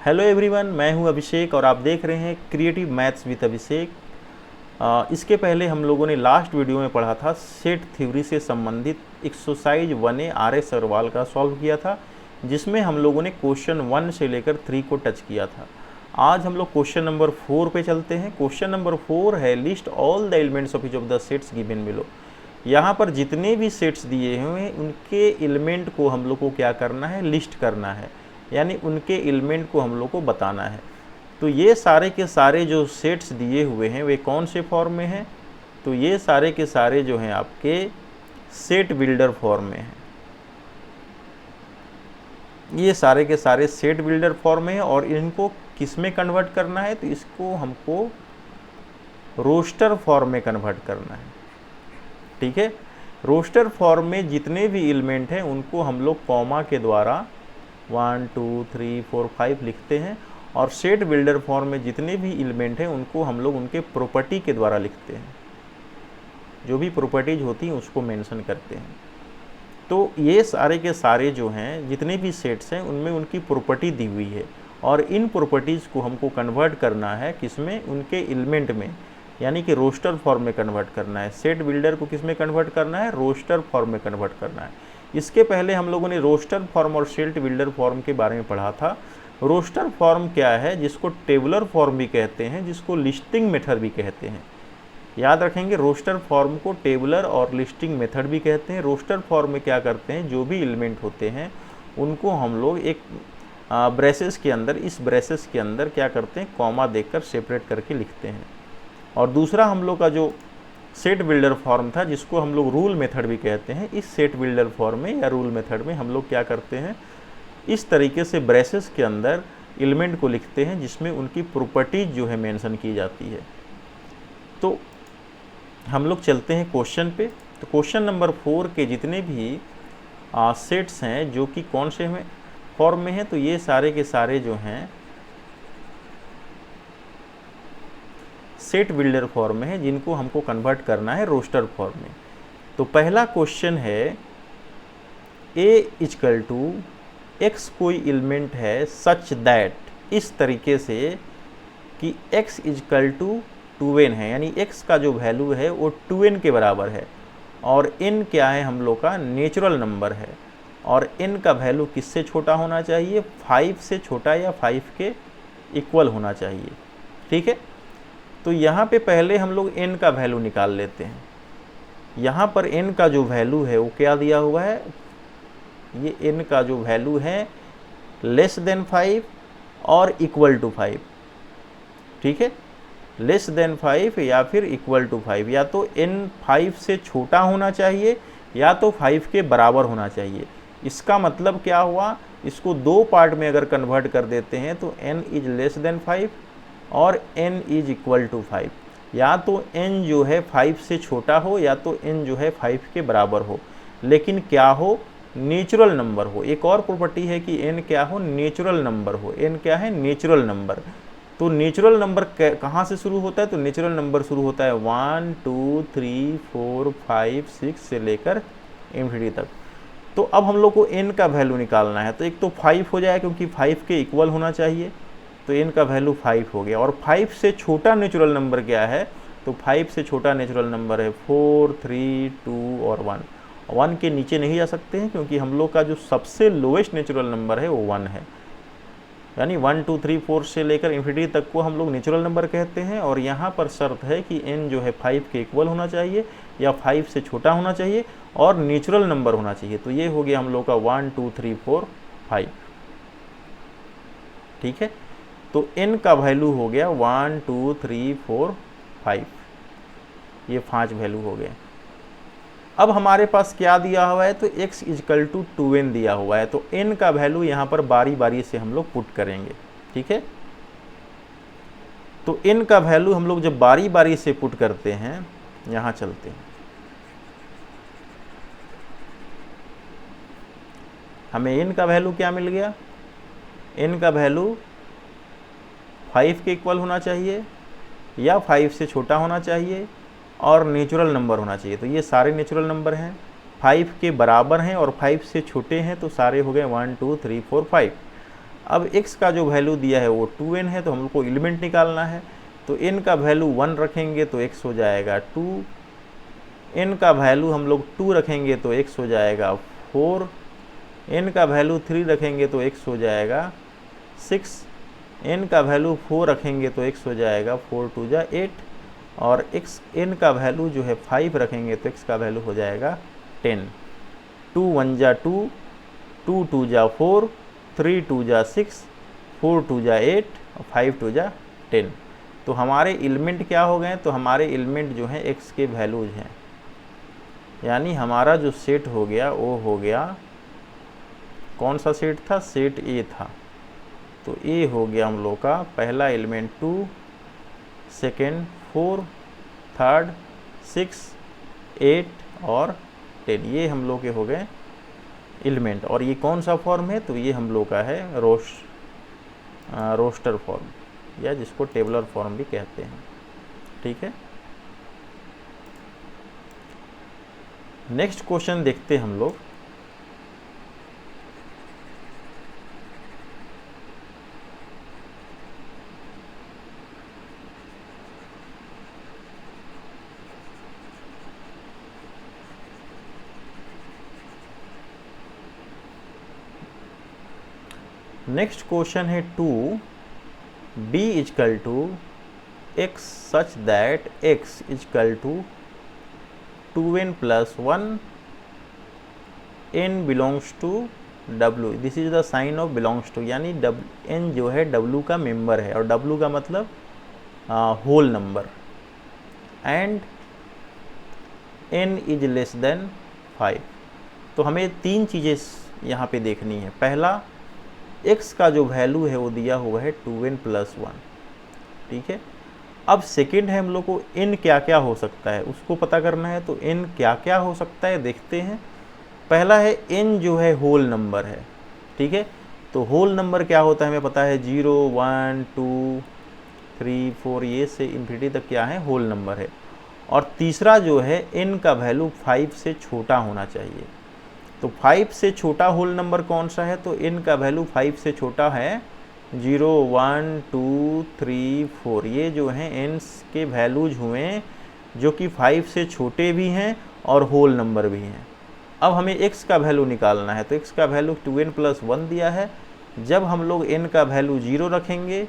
Hello everyone, मैं हूं अभिषेक और आप देख रहे हैं क्रिएटिव मैथ्स विद अभिषेक। इसके पहले हम लोगों ने लास्ट वीडियो में पढ़ा था सेट थ्योरी से संबंधित एक्सरसाइज 1A RS अग्रवाल का सॉल्व किया था, जिसमें हम लोगों ने क्वेश्चन 1 से लेकर 3 को टच किया था। आज हम लोग क्वेश्चन नंबर 4 पे चलते हैं। क्वेश्चन नंबर 4 है list all the elements of each of the sets given below. यहाँ पर जितने भी सेट्स दिए हुए हैं उनके एलिमेंट को हम लोग को क्या करना है, लिस्ट करना है, यानी उनके एलिमेंट को हम लोग को बताना है। तो ये सारे के सारे जो सेट्स दिए हुए हैं वे कौन से फॉर्म में हैं, तो ये सारे के सारे जो हैं आपके सेट बिल्डर फॉर्म में हैं। ये सारे के सारे सेट बिल्डर फॉर्म में हैं और इनको किस में कन्वर्ट करना है, तो इसको हमको रोस्टर फॉर्म में कन्वर्ट करना है। ठीक है, रोस्टर फॉर्म में जितने भी एलिमेंट हैं उनको हम लोग कॉमा के द्वारा 1 2 3 4 5 लिखते हैं, और सेट बिल्डर फॉर्म में जितने भी एलिमेंट हैं उनको हम लोग उनके प्रॉपर्टी के द्वारा लिखते हैं। जो भी प्रॉपर्टीज होती हैं उसको मेंशन करते हैं। तो ये सारे के सारे जो हैं जितने भी सेट्स हैं उनमें उनकी प्रॉपर्टी दी हुई है, और इन प्रॉपर्टीज़ को हमको कन्वर्ट करना है किसमें, उनके एलिमेंट में, यानी कि रोस्टर फॉर्म में कन्वर्ट करना है। सेट बिल्डर को किस में कन्वर्ट करना है, रोस्टर फॉर्म में कन्वर्ट करना है। इसके पहले हम लोगों ने रोस्टर फॉर्म और सेट बिल्डर फॉर्म के बारे में पढ़ा था। रोस्टर फॉर्म क्या है, जिसको टेबुलर फॉर्म भी कहते हैं, जिसको लिस्टिंग मेथड भी कहते हैं। याद रखेंगे, रोस्टर फॉर्म को टेबुलर और लिस्टिंग मेथड भी कहते हैं। रोस्टर फॉर्म में क्या करते हैं, जो भी एलिमेंट होते हैं उनको हम लोग एक ब्रेसेस के अंदर, इस ब्रेसेस के अंदर क्या करते हैं, कॉमा देकर सेपरेट करके लिखते हैं। और दूसरा हम लोग का जो सेट बिल्डर फॉर्म था, जिसको हम लोग रूल मेथड भी कहते हैं, इस सेट बिल्डर फॉर्म में या रूल मेथड में हम लोग क्या करते हैं, इस तरीके से ब्रेसेस के अंदर एलिमेंट को लिखते हैं जिसमें उनकी प्रॉपर्टीज जो है मेंशन की जाती है। तो हम लोग चलते हैं क्वेश्चन पे। तो क्वेश्चन नंबर 4 के जितने भी सेट्स हैं जो कि कौन से में फॉर्म में हैं, तो ये सारे के सारे जो हैं सेट बिल्डर फॉर्म में है, जिनको हमको कन्वर्ट करना है रोस्टर फॉर्म में। तो पहला क्वेश्चन है ए इक्वल टू एक्स कोई एलिमेंट है सच दैट, इस तरीके से कि x इक्वल टू 2n है, यानी x का जो वैल्यू है वो 2n के बराबर है, और n क्या है, हम लोग का नेचुरल नंबर है, और n का वैल्यू किससे छोटा होना चाहिए, 5 से छोटा या 5 के इक्वल होना चाहिए। ठीक है, तो यहाँ पे पहले हम लोग n का वैल्यू निकाल लेते हैं। यहाँ पर n का जो वैल्यू है वो क्या दिया हुआ है, ये n का जो वैल्यू है लेस देन 5 और इक्वल टू 5। ठीक है, लेस देन 5 या फिर इक्वल टू 5, या तो n 5 से छोटा होना चाहिए या तो 5 के बराबर होना चाहिए। इसका मतलब क्या हुआ, इसको दो पार्ट में अगर कन्वर्ट कर देते हैं तो n इज लेस देन 5 और n इज इक्वल टू 5। या तो n जो है 5 से छोटा हो या तो n जो है 5 के बराबर हो, लेकिन क्या हो, नेचुरल नंबर हो। एक और प्रॉपर्टी है कि n क्या हो, नेचुरल नंबर हो। n क्या है, नेचुरल नंबर। तो नेचुरल नंबर कहाँ से शुरू होता है, तो नेचुरल नंबर शुरू होता है 1 2 3 4 5 6 से लेकर इन्फिनिटी तक। तो अब हम लोग को n का वैल्यू निकालना है, तो एक तो 5 हो जाए क्योंकि 5 के इक्वल होना चाहिए, तो n का वैल्यू 5 हो गया। और 5 से छोटा नेचुरल नंबर क्या है, तो 5 से छोटा नेचुरल नंबर है 4 3 2 और 1। 1 के नीचे नहीं जा सकते हैं क्योंकि हम लोग का जो सबसे लोएस्ट नेचुरल नंबर है वो 1 है, यानी 1 2 3 4 से लेकर इन्फिनिटी तक को हम लोग नेचुरल नंबर कहते हैं। और यहाँ पर शर्त है कि n जो है 5 के इक्वल होना चाहिए या 5 से छोटा होना चाहिए और नेचुरल नंबर होना चाहिए। तो ये हो गया हम लोग का 1 2 3 4 5। ठीक है, तो n का वैल्यू हो गया 1 2 3 4 5, ये 5 वैल्यू हो गए। अब हमारे पास क्या दिया हुआ है, तो x इक्वल टू 2n दिया हुआ है, तो n का वैल्यू यहाँ पर बारी बारी से हम लोग पुट करेंगे। ठीक है, तो n का वैल्यू हम लोग जब बारी बारी से पुट करते हैं, यहाँ चलते हैं, हमें n का वैल्यू क्या मिल गया, n का वैल्यू 5 के इक्वल होना चाहिए या 5 से छोटा होना चाहिए और नेचुरल नंबर होना चाहिए। तो ये सारे नेचुरल नंबर हैं, 5 के बराबर हैं और 5 से छोटे हैं, तो सारे हो गए 1 2 3 4 5। अब x का जो वैल्यू दिया है वो 2n है, तो हमको एलिमेंट निकालना है। तो n का वैल्यू 1 रखेंगे तो x हो जाएगा 2, n का वैल्यू हम लोग 2 रखेंगे तो x हो जाएगा 4, n का वैल्यू 3 रखेंगे तो x हो जाएगा 6, n का वैल्यू 4 रखेंगे तो x हो जाएगा 4 2 जा 8, और n का वैल्यू जो है 5 रखेंगे तो x का वैल्यू हो जाएगा 10। 2 1 जा 2, 2 2 जा 4, 3 2 जा 6, 4 2 जा 8 और 5 2 जा 10। तो हमारे एलिमेंट क्या हो गए? तो हमारे एलिमेंट जो हैं x के वैल्यूज हैं, यानी हमारा जो सेट हो गया वो हो गया, कौन सा सेट था? सेट ए था। तो ए हो गया हम लोग का पहला एलिमेंट 2, सेकेंड 4, थर्ड 6, 8 और 10, ये हम लोग के हो गए एलिमेंट। और ये कौन सा फॉर्म है? तो ये हम लोग का है रोस्टर फॉर्म, या जिसको टेबलर फॉर्म भी कहते हैं। ठीक है, नेक्स्ट क्वेश्चन देखते हैं हम लोग। नेक्स्ट क्वेश्चन है 2, b equal to x such that x is equal to 2n plus 1, n belongs to w। This is the sign of belongs to, यानी n जो है w का मेंबर है, और w का मतलब whole number, and n is less than 5। तो हमें तीन चीज़ें यहाँ पे देखनी है। पहला, x का जो वैल्यू है वो दिया हुआ है 2n प्लस 1। ठीक है, अब सेकंड है हम लोग को n क्या क्या हो सकता है उसको पता करना है। तो n क्या क्या हो सकता है देखते हैं। पहला है n जो है होल नंबर है। ठीक है, तो होल नंबर क्या होता है हमें पता है, 0 1 2 3 4 ये से इन्फिनिटी तक क्या है, होल नंबर है। और तीसरा जो है n का वैल्यू 5 से छोटा होना चाहिए। तो 5 से छोटा होल नंबर कौन सा है? तो n का वैल्यू 5 से छोटा है 0 1 2 3 4, ये जो हैं n के वैल्यूज हुए जो कि 5 से छोटे भी हैं और होल नंबर भी हैं। अब हमें x का वैल्यू निकालना है। तो x का वैल्यू 2n प्लस 1 दिया है। जब हम लोग n का वैल्यू 0 रखेंगे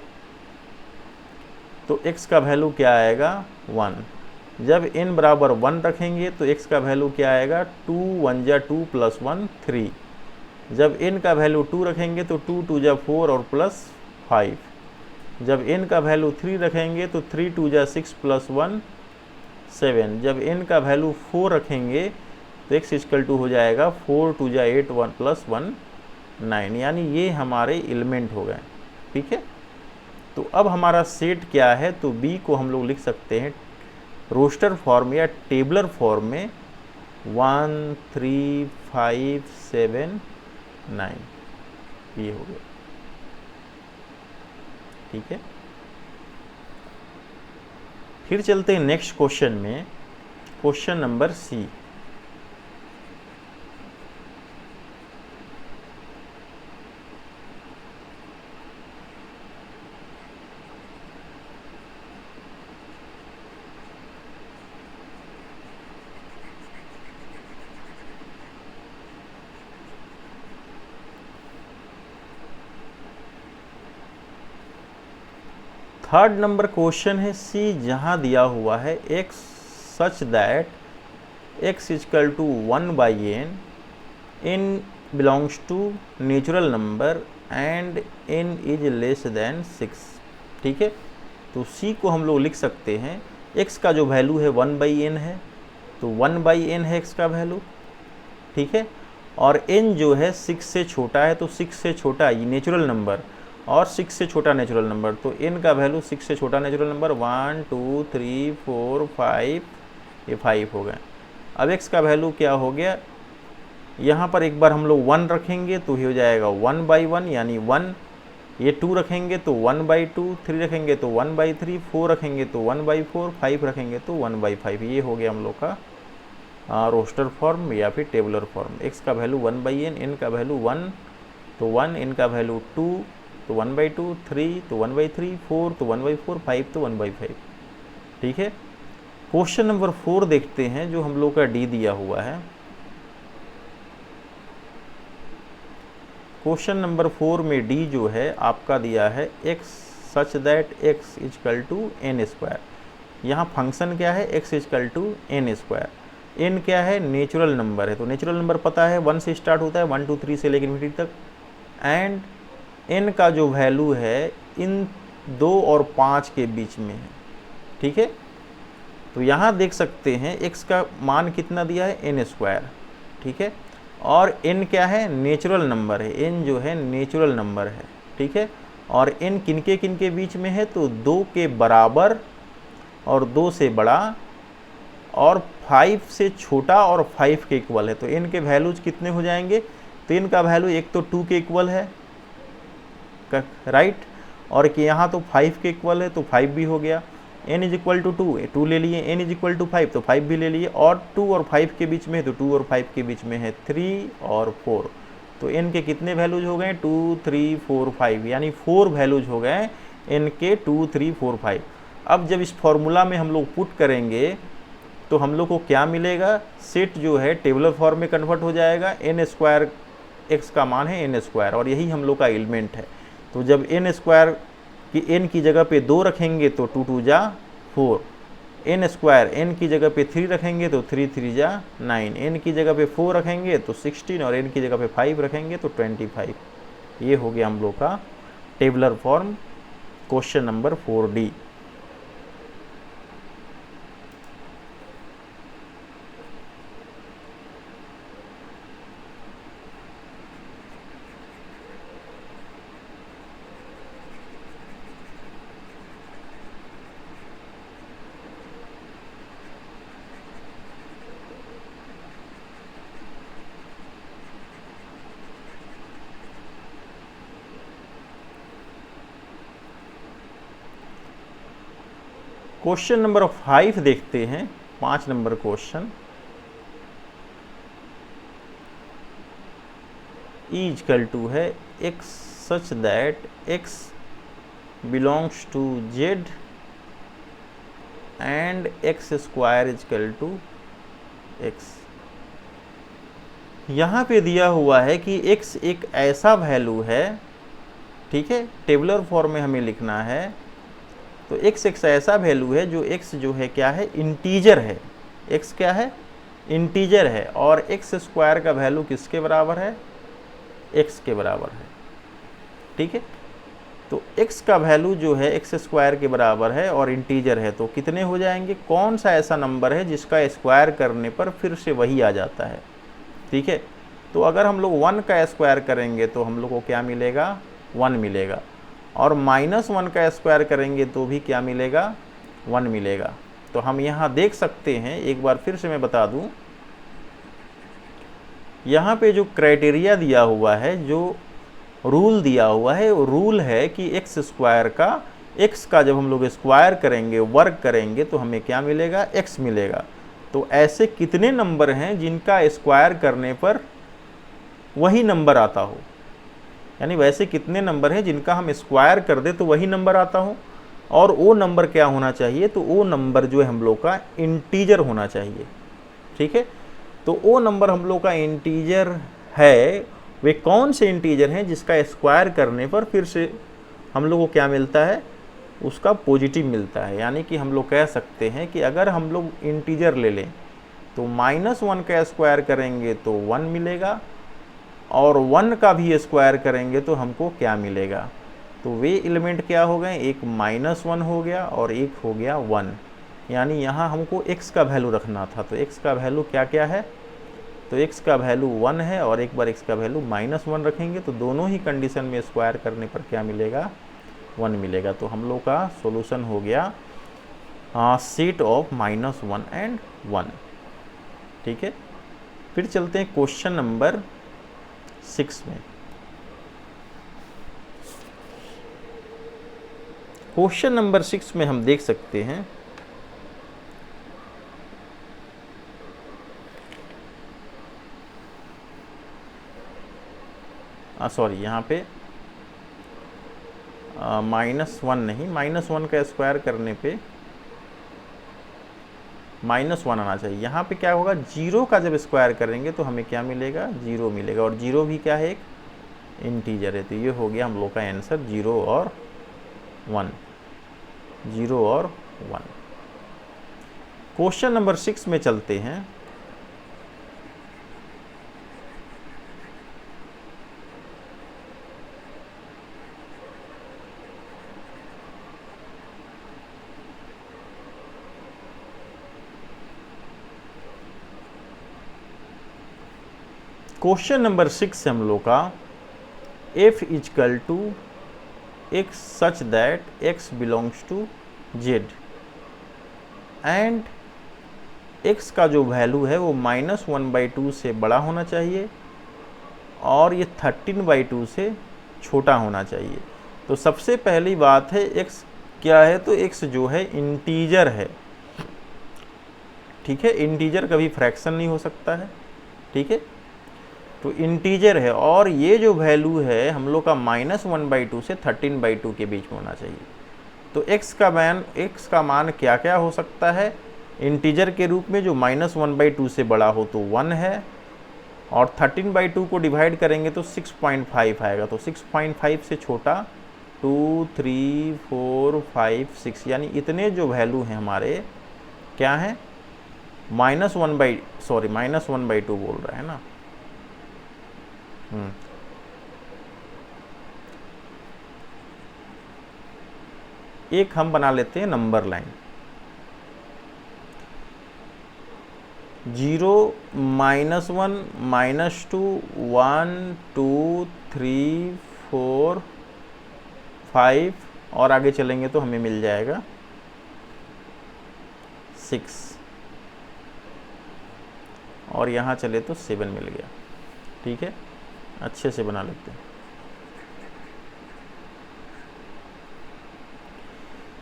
तो x का वैल्यू क्या आएगा, 1। जब n बराबर 1 रखेंगे तो x का वैल्यू क्या आएगा, 2 1 जा 2 प्लस 1 3। जब n का वैल्यू 2 रखेंगे तो 2 2 जा 4 और प्लस 5। जब n का वैल्यू 3 रखेंगे तो 3 2 जा 6 प्लस 1 7। जब n का वैल्यू 4 रखेंगे तो x इक्वल टू हो जाएगा 4 2 जा 8 1 प्लस 1 9, यानी ये हमारे एलिमेंट हो गए। ठीक है, तो अब हमारा सेट क्या है? तो b को हम लोग लिख सकते हैं रोस्टर फॉर्म या टेबलर फॉर्म में 1 3 5 7 9, ये हो गया। ठीक है, फिर चलते हैं नेक्स्ट क्वेश्चन में, question number C. Third number question है सी, जहां दिया हुआ है x such that x is equal to 1 by n belongs to natural number and n is less than 6। ठीक है, तो सी को हम लोग लिख सकते हैं, x का जो वैल्यू है 1 बाई n है, तो 1 बाई n है x का वैल्यू। ठीक है, और n जो है 6 से छोटा है, तो 6 से छोटा ये नेचुरल नंबर और 6 से छोटा नेचुरल नंबर, तो n का वैल्यू 6 से छोटा नेचुरल नंबर 1 2 3 4 5, ये 5 हो गए। अब x का वैल्यू क्या हो गया, यहाँ पर एक बार हम लोग 1 रखेंगे तो ये हो जाएगा 1 बाई 1 यानी 1, ये 2 रखेंगे तो 1 बाई 2, 3 रखेंगे तो 1 बाई 3, 4 रखेंगे तो 1 बाई 4, 5 रखेंगे तो 1 बाई 5। ये हो गया हम लोग का रोस्टर फॉर्म या फिर टेबलर फॉर्म। x का वैल्यू 1 बाई n, n का वैल्यू 1 तो 1, n का वैल्यू 2, तो 1/2, 3 तो 1/3, 4 तो 1/4, 5 तो 1/5। ठीक है। क्वेश्चन नंबर 4 देखते हैं जो हम लोग का डी दिया हुआ है। क्वेश्चन नंबर 4 में डी जो है आपका दिया है x such that x is equal to N square. यहाँ फंक्शन क्या है, x is equal to N square. N क्या है, नेचुरल नंबर है, तो नेचुरल नंबर पता है 1 से स्टार्ट होता है, 1 2 3 से लेकर इन्फिनिटी तक। एंड n का जो वैल्यू है इन 2 और 5 के बीच में है। ठीक है। तो यहाँ देख सकते हैं x का मान कितना दिया है, एन स्क्वायर। ठीक है। और n क्या है, नेचुरल नंबर है, n जो है नेचुरल नंबर है। ठीक है। और n किनके किनके बीच में है, तो 2 के बराबर और 2 से बड़ा और 5 से छोटा और 5 के इक्वल है। तो n के वैल्यूज कितने हो जाएंगे, तो n का वैल्यू एक तो 2 के इक्वल है, राइट, और कि यहाँ तो 5 के इक्वल है, तो 5 भी हो गया। n इज इक्वल टू 2 ले लिए, n इज इक्वल टू 5 तो 5 भी ले लिए, और 2 और 5 के बीच में है, तो 2 और 5 के बीच में है 3 और 4। तो n के कितने वैल्यूज हो गए, 2 3 4 5, यानी 4 वैल्यूज हो गए n के, 2 3 4 5। अब जब इस फॉर्मूला में हम लोग पुट करेंगे तो हम लोग को क्या मिलेगा, सेट जो है टेबुलर फॉर्म में कन्वर्ट हो जाएगा। एन स्क्वायर x का मान है एन स्क्वायर, और यही हम लोग का एलिमेंट है। तो जब एन स्क्वायर की n की जगह पे 2 रखेंगे तो 2 2 जा 4, एन स्क्वायर n की जगह पे 3 रखेंगे तो 3 3 जा 9, n की जगह पे 4 रखेंगे तो 16, और n की जगह पे 5 रखेंगे तो 25। ये हो गया हम लोग का tabular form question number 4D। Question number 5 देखते हैं, 5 number question. E is equal to है x such that x belongs to z and x square is equal to x। यहाँ पे दिया हुआ है कि x एक ऐसा वैल्यू है, ठीक है, टेबुलर फॉर्म में हमें लिखना है। तो x एक ऐसा वैल्यू है जो x जो है क्या है, इंटीजर है। x क्या है, इंटीजर है, और x स्क्वायर का वैल्यू किसके बराबर है, x के बराबर है। ठीक है। तो x का वैल्यू जो है x स्क्वायर के बराबर है और इंटीजर है, तो कितने हो जाएंगे, कौन सा ऐसा नंबर है जिसका स्क्वायर करने पर फिर से वही आ जाता है। ठीक है। तो अगर हम लोग 1 का स्क्वायर करेंगे तो हम लोग को क्या मिलेगा, 1 मिलेगा, और -1 का स्क्वायर करेंगे तो भी क्या मिलेगा, 1 मिलेगा। तो हम यहाँ देख सकते हैं, एक बार फिर से मैं बता दूँ, यहाँ पे जो क्राइटेरिया दिया हुआ है, जो रूल दिया हुआ है, वो रूल है कि x स्क्वायर का, x का जब हम लोग स्क्वायर करेंगे, वर्क करेंगे, तो हमें क्या मिलेगा, x मिलेगा। तो ऐसे कितने नंबर हैं जिनका स्क्वायर करने पर वही नंबर आता हो, यानी वैसे कितने नंबर हैं जिनका हम स्क्वायर कर दे तो वही नंबर आता हो, और वो नंबर क्या होना चाहिए, तो वो नंबर जो है हम लोग का इंटीजर होना चाहिए। ठीक है। तो वो नंबर हम लोग का इंटीजर है, वे कौन से इंटीजर हैं जिसका स्क्वायर करने पर फिर से हम लोग को क्या मिलता है, उसका पॉजिटिव मिलता है। यानी कि हम लोग कह सकते हैं कि अगर हम लोग इंटीजर ले लें तो -1 का स्क्वायर करेंगे तो 1 मिलेगा, और 1 का भी स्क्वायर करेंगे तो हमको क्या मिलेगा, तो वे एलिमेंट क्या हो गए, एक -1 हो गया और एक हो गया 1। यानी यहाँ हमको x का वैल्यू रखना था, तो x का वैल्यू क्या क्या है, तो x का वैल्यू 1 है, और एक बार x का वैल्यू -1 रखेंगे तो दोनों ही कंडीशन में स्क्वायर करने पर क्या मिलेगा, 1 मिलेगा। तो हम लोग का सॉल्यूशन हो गया सेट ऑफ -1 एंड 1। ठीक है। फिर चलते हैं क्वेश्चन नंबर 6 में। क्वेश्चन नंबर 6 में हम देख सकते हैं, सॉरी, यहाँ पे -1 नहीं, -1 का स्क्वायर करने पे -1 आना चाहिए। यहाँ पे क्या होगा, 0 का जब स्क्वायर करेंगे तो हमें क्या मिलेगा, 0 मिलेगा, और 0 भी क्या है, एक इंटीजर है। तो ये हो गया हम लोग का आंसर 0 और 1, 0 और 1। क्वेश्चन नंबर 6 में चलते हैं। क्वेश्चन नंबर 6 है हम लोग का, f is equal to x such that x belongs to z and x का जो वैल्यू है वो -1/2 से बड़ा होना चाहिए और ये 13/2 से छोटा होना चाहिए। तो सबसे पहली बात है x क्या है, तो x जो है इंटीजर है, ठीक है। इंटीजर कभी फ्रैक्शन नहीं हो सकता है, ठीक है। तो इंटीजर है और ये जो वैल्यू है हम लोग का -1/2 से 13/2 के बीच में होना चाहिए। तो x का मान क्या क्या हो सकता है, इंटीजर के रूप में जो -1/2 से बड़ा हो तो 1 है, और 13/2 को डिवाइड करेंगे तो 6.5 आएगा। तो 6.5 से छोटा 2, 3, 4, 5, 6, यानी इतने जो वैल्यू हैं हमारे क्या हैं, -1/2 बोल रहा है ना। एक हम बना लेते हैं नंबर लाइन, 0, -1, -2, 1, 2, 3, 4, 5 और आगे चलेंगे तो हमें मिल जाएगा 6, और यहाँ चले तो 7 मिल गया, ठीक है। अच्छे से बना लेते हैं।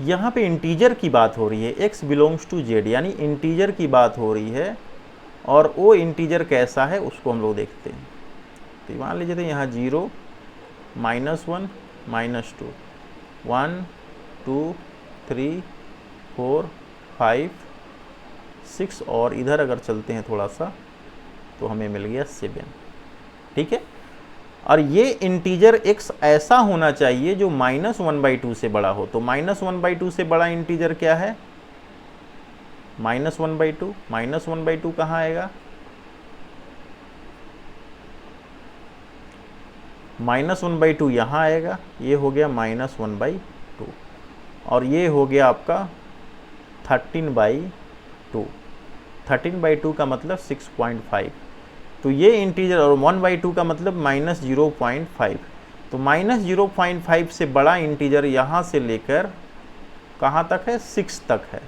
यहाँ पे इंटीजर की बात हो रही है, x बिलोंग्स टू z, यानी इंटीजर की बात हो रही है, और वो इंटीजर कैसा है उसको हम लोग देखते हैं। तो मान लीजिए तो यहाँ 0, -1, -2, 1, 2, 3, 4, 5, 6, और इधर अगर चलते हैं थोड़ा सा तो हमें मिल गया 7, ठीक है। और ये इंटीजर x ऐसा होना चाहिए जो -1/2 से बड़ा हो। तो -1/2 से बड़ा इंटीजर क्या है, -1/2, -1/2 कहाँ आएगा, -1/2 यहाँ आएगा, ये हो गया -1/2, और ये हो गया आपका 13/2, 13/2 का मतलब 6.5। तो ये इंटीजर, और 1/2 का मतलब -0.5। तो -0.5 से बड़ा इंटीजर यहाँ से लेकर कहाँ तक है, 6 तक है।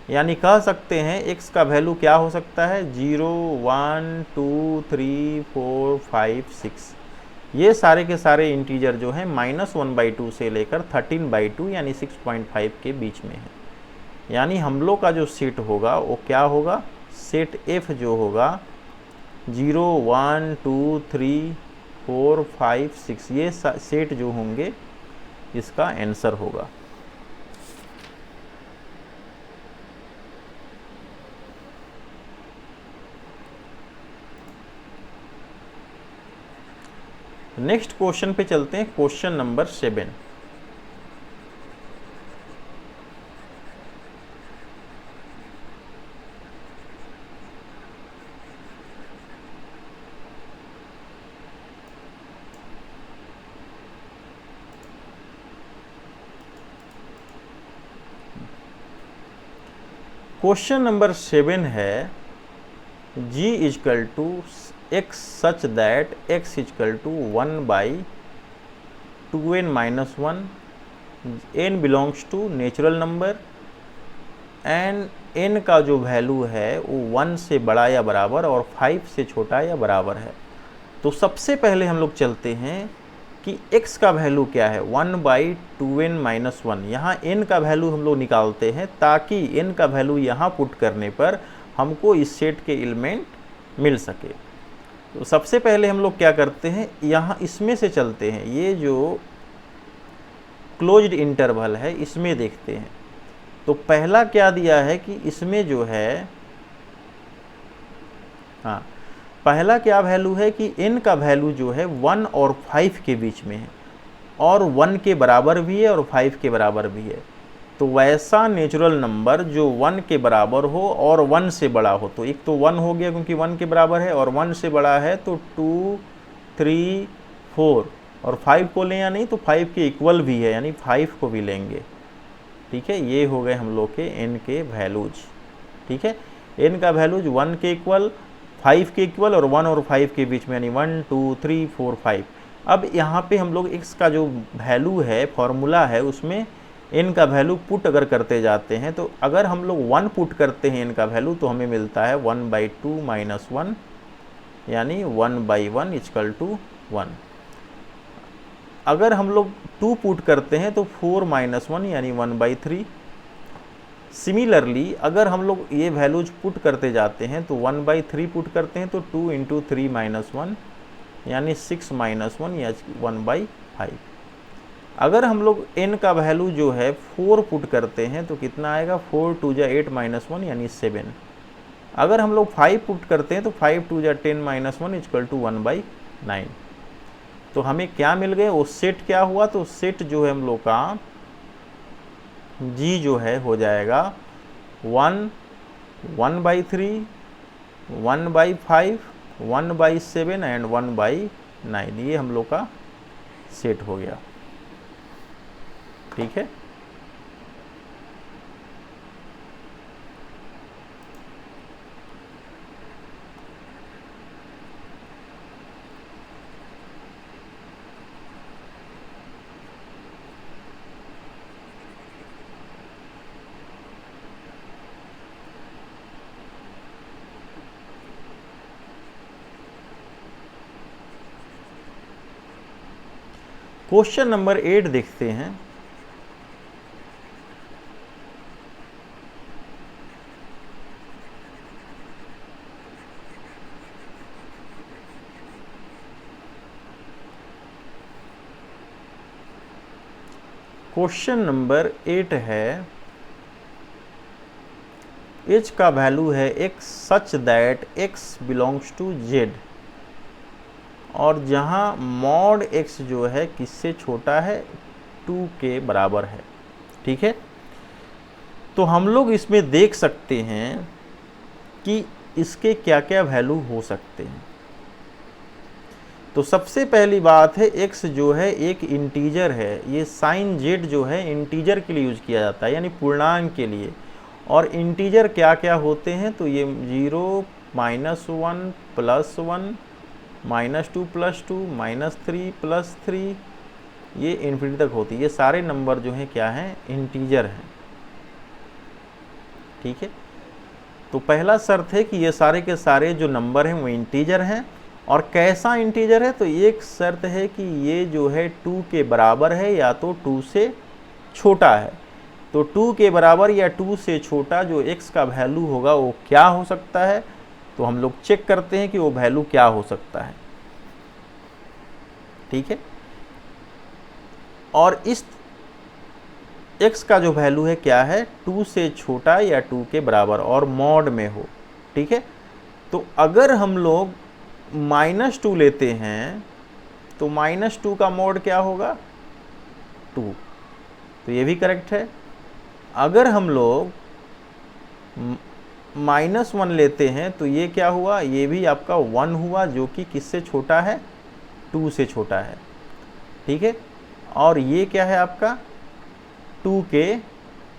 यानी कह सकते हैं x का वैल्यू क्या हो सकता है, 0, 1, 2, 3, 4, 5, 6। ये सारे के सारे इंटीजर जो हैं -1/2 से लेकर 13/2 यानी 6.5 के बीच में है। यानी हम लोग का जो सेट होगा वो क्या होगा, सेट f जो होगा 0, 1, 2, 3, 4, 5, 6, ये सेट जो होंगे इसका आंसर होगा। नेक्स्ट क्वेश्चन पे चलते हैं, क्वेश्चन नंबर 7। क्वेश्चन नंबर 7 है, g is equal to x such that x is equal to 1/2n-1, n belongs to natural number, and n का जो वैल्यू है वो 1 से बड़ा या बराबर और 5 से छोटा या बराबर है। तो सबसे पहले हम लोग चलते हैं कि x का वैल्यू क्या है, 1/2n-1। यहाँ n का वैल्यू हम लोग निकालते हैं ताकि n का वैल्यू यहाँ पुट करने पर हमको इस सेट के एलिमेंट मिल सके। तो सबसे पहले हम लोग क्या करते हैं, यहाँ इसमें से चलते हैं, ये जो क्लोज्ड इंटरवल है इसमें देखते हैं। तो पहला क्या दिया है कि इसमें जो है, हाँ, पहला क्या वैल्यू है कि n का वैल्यू जो है 1 और 5 के बीच में है, और 1 के बराबर भी है और 5 के बराबर भी है। तो वैसा नेचुरल नंबर जो 1 के बराबर हो और 1 से बड़ा हो, तो एक तो 1 हो गया क्योंकि 1 के बराबर है, और 1 से बड़ा है तो 2, 3, 4 और 5 को लें या नहीं, तो 5 के इक्वल भी है यानी 5 को भी लेंगे। ठीक है, ये हो गए हम लोग के n के वैल्यूज। ठीक है, n का वैल्यूज 1 के इक्वल, 5 के इक्वल और 1 और 5 के बीच में, यानी 1, 2, 3, 4, 5। अब यहाँ पे हम लोग x का जो वैल्यू है, फॉर्मूला है, उसमें n का वैल्यू पुट अगर करते जाते हैं, तो अगर हम लोग 1 पुट करते हैं n का वैल्यू, तो हमें मिलता है 1/2 - 1 यानी 1/1 = 1। अगर हम लोग 2 पुट करते हैं तो 4 - 1 यानी 1/3। सिमिलरली अगर हम लोग ये वैल्यूज पुट करते जाते हैं तो 1/3 पुट करते हैं तो 2 × 3 - 1 यानी 6 - 1 या 1/5। अगर हम लोग n का वैल्यू जो है 4 पुट करते हैं तो कितना आएगा, 4 × 2 = 8 - 1 यानी 7। अगर हम लोग 5 पुट करते हैं तो 5 × 2 = 10 - 1 = 1/9। तो हमें क्या मिल गए, वो सेट क्या हुआ, तो सेट जो है हम लोग का जी जो है हो जाएगा 1, 1/3, 1/5, 1/7 एंड 1/9। ये हम लोग का सेट हो गया। ठीक है, क्वेश्चन नंबर 8 देखते हैं। क्वेश्चन नंबर 8 है, h का वैल्यू है x such that x belongs to z, और जहां मॉड x जो है किससे छोटा है, 2 के बराबर है। ठीक है, तो हम लोग इसमें देख सकते हैं कि इसके क्या क्या वैल्यू हो सकते हैं। तो सबसे पहली बात है, x जो है एक इंटीजर है, ये साइन z जो है इंटीजर के लिए यूज किया जाता है यानी पूर्णांक के लिए। और इंटीजर क्या क्या होते हैं, तो ये 0, -1, +1, -2, +2, -3, +3, ये इन्फिनिटी तक होती है। ये सारे नंबर जो हैं क्या हैं, इंटीजर हैं। ठीक है, तो पहला शर्त है कि ये सारे के सारे जो नंबर हैं वो इंटीजर हैं। और कैसा इंटीजर है, तो एक शर्त है कि ये जो है 2 के बराबर है या तो 2 से छोटा है। तो 2 के बराबर या 2 से छोटा जो x का वैल्यू होगा वो क्या हो सकता है, तो हम लोग चेक करते हैं कि वो वैल्यू क्या हो सकता है। ठीक है, और इस x का जो वैल्यू है क्या है, 2 से छोटा या 2 के बराबर और मॉड में हो। ठीक है, तो अगर हम लोग -2 लेते हैं तो -2 का मॉड क्या होगा, 2, तो ये भी करेक्ट है। अगर हम लोग -1 लेते हैं तो ये क्या हुआ, ये भी आपका 1 हुआ, जो कि किससे छोटा है, 2 से छोटा है। ठीक है, और ये क्या है आपका 2 के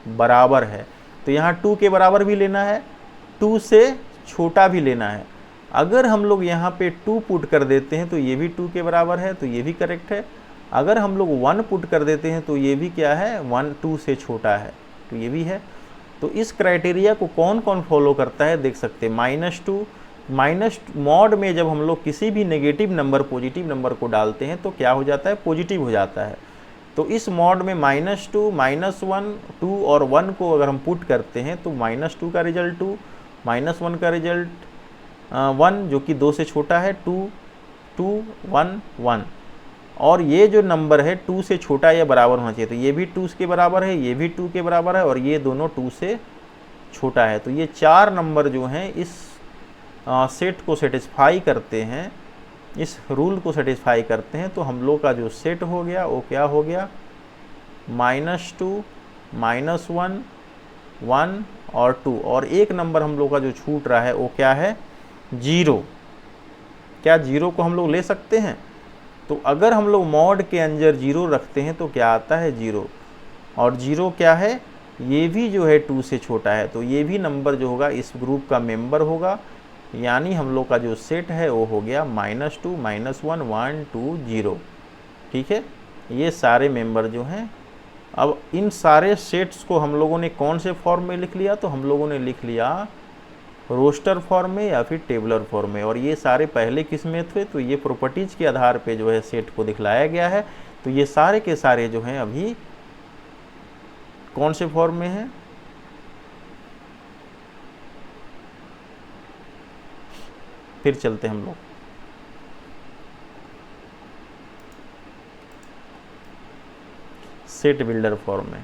बराबर है, तो यहाँ 2 के बराबर भी लेना है, 2 से छोटा भी लेना है। अगर हम लोग यहाँ पे 2 पुट कर देते हैं तो ये भी 2 के बराबर है, तो ये भी करेक्ट है। अगर हम लोग 1 पुट कर देते हैं तो ये भी क्या है, 1, 2 से छोटा है, तो ये भी है। तो इस क्राइटेरिया को कौन कौन फॉलो करता है देख सकते हैं। -2 मॉड में जब हम लोग किसी भी नेगेटिव नंबर पॉजिटिव नंबर को डालते हैं तो क्या हो जाता है, पॉजिटिव हो जाता है। तो इस मॉड में -2, -1, 2 और 1 को अगर हम पुट करते हैं तो -2 का रिजल्ट 2, -1 का रिजल्ट 1 जो कि 2 से छोटा है, 2, 2, 1, 1, और ये जो नंबर है 2 से छोटा या बराबर होना चाहिए, तो ये भी 2 के बराबर है, ये भी 2 के बराबर है, और ये दोनों 2 से छोटा है। तो ये 4 नंबर जो हैं इस सेट को सेटिस्फाई करते हैं, इस रूल को सेटिस्फाई करते हैं। तो हम लोग का जो सेट हो गया वो क्या हो गया, -2, -1, 1 और 2, और एक नंबर हम लोग का जो छूट रहा है वो क्या है, 0। क्या 0 को हम लोग ले सकते हैं? तो अगर हम लोग मॉड के अंदर 0 रखते हैं तो क्या आता है, 0। और 0 क्या है, ये भी जो है 2 से छोटा है, तो ये भी नंबर जो होगा इस ग्रुप का मेंबर होगा। यानी हम लोग का जो सेट है वो हो गया -2, -1, 1, 2, 0। ठीक है, ये सारे मेंबर जो हैं। अब इन सारे सेट्स को हम लोगों ने कौन से फॉर्म में लिख लिया, तो हम लोगों ने लिख लिया रोस्टर फॉर्म में या फिर टेबलर फॉर्म में। और ये सारे पहले किस में थे, तो ये प्रॉपर्टीज के आधार पे जो है सेट को दिखलाया गया है। तो ये सारे के सारे जो हैं अभी कौन से फॉर्म में हैं, फिर चलते हैं हम लोग। सेट बिल्डर फॉर्म में।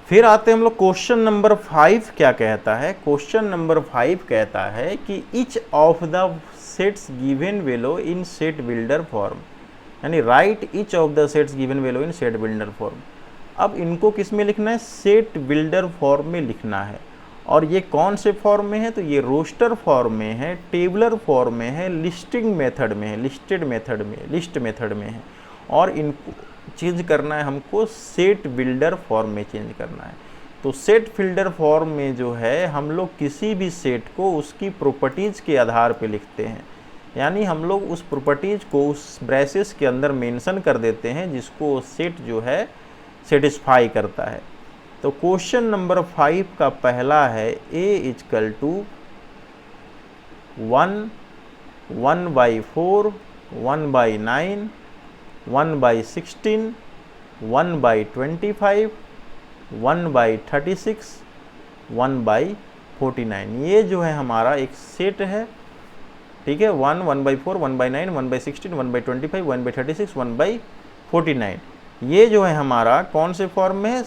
फिर आते हैं हम लोग क्वेश्चन नंबर 5 क्या कहता है। क्वेश्चन नंबर 5 कहता है कि each of the sets given below in set builder form, यानी write each of the sets given below in set builder form. अब इनको किस में लिखना है, सेट बिल्डर फॉर्म में लिखना है। और ये कौन से फॉर्म में है, तो ये रोस्टर फॉर्म में है, टेबलर फॉर्म में है, लिस्टिंग मेथड में है, लिस्टेड मेथड में, लिस्ट मेथड में है। और इनको चेंज करना है हमको सेट बिल्डर फॉर्म में चेंज करना है। तो सेट बिल्डर फॉर्म में जो है हम लोग किसी भी सेट को उसकी प्रॉपर्टीज़ के आधार पे लिखते हैं, यानी हम लोग उस प्रॉपर्टीज़ को उस ब्रेसेस के अंदर मेंशन कर देते हैं जिसको सेट जो है सेटिस्फाई करता है। तो क्वेश्चन नंबर 5 का पहला है a = 1, 1/4, 1/9, 1/16, 1/25, 1/36, 1/49। ये जो है हमारा एक सेट है। ठीक है, 1, 1/4, 1/9, 1/16, 1/25, 1/36, 1/49। ये जो है हमारा कौन से फॉर्म में है,